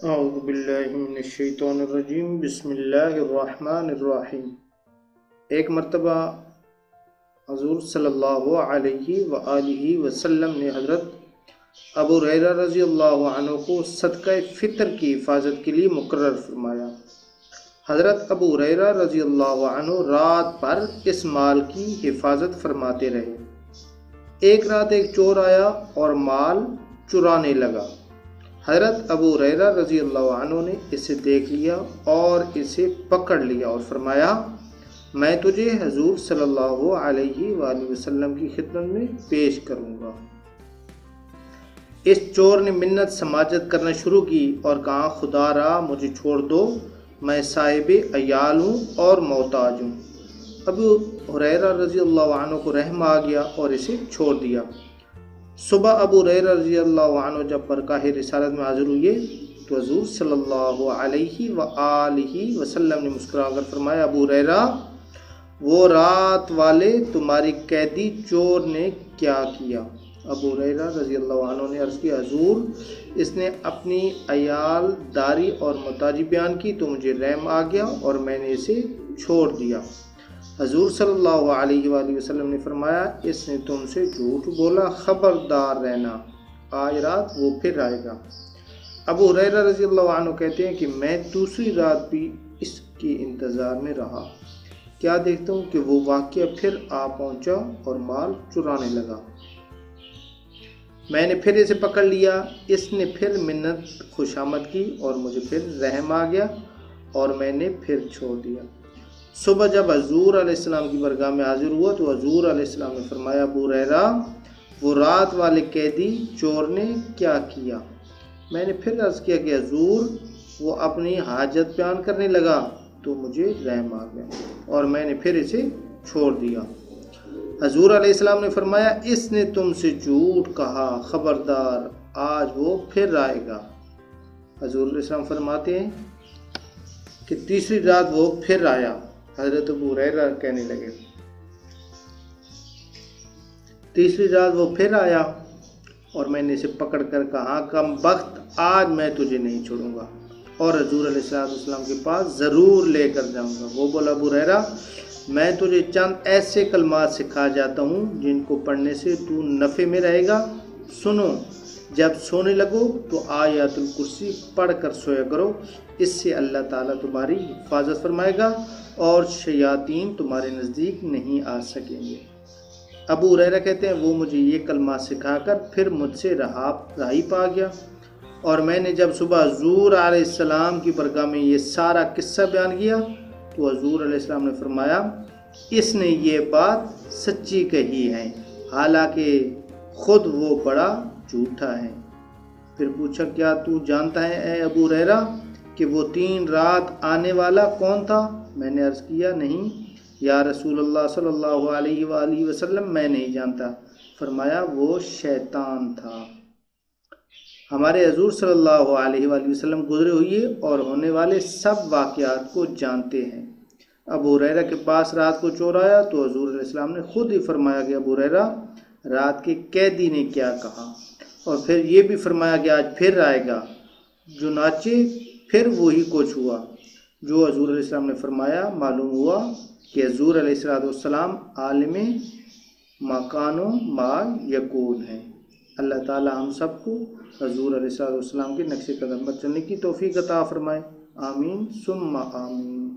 اعوذ باللہ من الشیطان الرجیم، بسم اللہ الرحمن الرحیم۔ ایک مرتبہ حضور صلی اللہ علیہ وآلہ وسلم نے حضرت ابو ہریرہ رضی اللہ عنہ کو صدقہ فطر کی حفاظت کے لیے مقرر فرمایا۔ حضرت ابو ہریرہ رضی اللہ عنہ رات بھر اس مال کی حفاظت فرماتے رہے۔ ایک رات ایک چور آیا اور مال چرانے لگا۔ حضرت ابو ہریرہ رضی اللہ عنہ نے اسے دیکھ لیا اور اسے پکڑ لیا اور فرمایا، میں تجھے حضور صلی اللہ علیہ وآلہ وسلم کی خدمت میں پیش کروں گا۔ اس چور نے منت سماجت کرنا شروع کی اور کہا، خدا را مجھے چھوڑ دو، میں صاحب عیال ہوں اور محتاج ہوں۔ ابو ہریرہ رضی اللہ عنہ کو رحم آ گیا اور اسے چھوڑ دیا۔ صبح ابو ہریرہ رضی اللہ عنہ جب برگاہ رسالت میں حاضر ہوئے تو حضور صلی اللہ علیہ وآلہ وسلم نے مسکرا کر فرمایا، ابو ہریرہ، وہ رات والے تمہاری قیدی چور نے کیا کیا؟ ابو ہریرہ رضی اللہ عنہ نے عرض کیا، حضور، اس نے اپنی عیال داری اور محتاجی بیان کی تو مجھے رحم آ گیا اور میں نے اسے چھوڑ دیا۔ حضور صلی اللہ علیہ وآلہ وسلم نے فرمایا، اس نے تم سے جھوٹ بولا، خبردار رہنا، آج رات وہ پھر آئے گا۔ ابو ہریرہ رضی اللہ عنہ کہتے ہیں کہ میں دوسری رات بھی اس کے انتظار میں رہا، کیا دیکھتا ہوں کہ وہ واقعہ پھر آ پہنچا اور مال چرانے لگا۔ میں نے پھر اسے پکڑ لیا، اس نے پھر منت خوشامد کی اور مجھے پھر رحم آ گیا اور میں نے پھر چھوڑ دیا۔ صبح جب حضور علیہ السلام کی برگاہ میں حاضر ہوا تو حضور علیہ السلام نے فرمایا، ابو ہریرہ، وہ رات والے قیدی چور نے کیا کیا؟ میں نے پھر عرض کیا کہ حضور، وہ اپنی حاجت بیان کرنے لگا تو مجھے رحم آ گیا اور میں نے پھر اسے چھوڑ دیا۔ حضور علیہ السلام نے فرمایا، اس نے تم سے جھوٹ کہا، خبردار، آج وہ پھر آئے گا۔ حضور علیہ السلام فرماتے ہیں کہ تیسری رات وہ پھر آیا۔ حضرت ابو ہریرہ کہنے لگے، تیسری رات وہ پھر آیا اور میں نے اسے پکڑ کر کہا، کم بخت، آج میں تجھے نہیں چھوڑوں گا اور حضور علیہ السلام کے پاس ضرور لے کر جاؤں گا۔ وہ بولا، ابو ہریرہ، میں تجھے چند ایسے کلمات سکھا جاتا ہوں جن کو پڑھنے سے تو نفع میں رہے گا، سنو۔ جب سونے لگو تو آیات الکرسی پڑھ کر سویا کرو، اس سے اللہ تعالیٰ تمہاری حفاظت فرمائے گا اور شیاطین تمہارے نزدیک نہیں آ سکیں گے۔ ابو ہریرہ کہتے ہیں، وہ مجھے یہ کلمات سکھا کر پھر مجھ سے رہائی پا گیا اور میں نے جب صبح حضور علیہ السلام کی برگاہ میں یہ سارا قصہ بیان کیا تو حضور علیہ السلام نے فرمایا، اس نے یہ بات سچی کہی ہے، حالانکہ خود وہ بڑا جھوٹا ہے۔ پھر پوچھا، کیا تو جانتا ہے اے ابو ہریرہ کہ وہ 3 رات آنے والا کون تھا؟ میں نے عرض کیا، نہیں یا رسول اللہ صلی اللہ علیہ وآلہ وسلم، میں نہیں جانتا۔ فرمایا، وہ شیطان تھا۔ ہمارے حضور صلی اللہ علیہ وآلہ وسلم گزرے ہوئے اور ہونے والے سب واقعات کو جانتے ہیں۔ ابو ہریرہ کے پاس رات کو چور آیا تو حضور علیہ السلام نے خود ہی فرمایا کہ ابو ہریرہ، رات کے قیدی نے کیا کہا، اور پھر یہ بھی فرمایا کہ آج پھر آئے گا۔ چنانچہ پھر وہی کچھ ہوا جو حضور علیہ السلام نے فرمایا۔ معلوم ہوا کہ حضور علیہ السلام عالم مکان و ما یکون ہے۔ اللہ تعالی ہم سب کو حضور علیہ السلام کے نقش قدم پر چلنے کی توفیق عطا فرمائے، آمین ثم آمین۔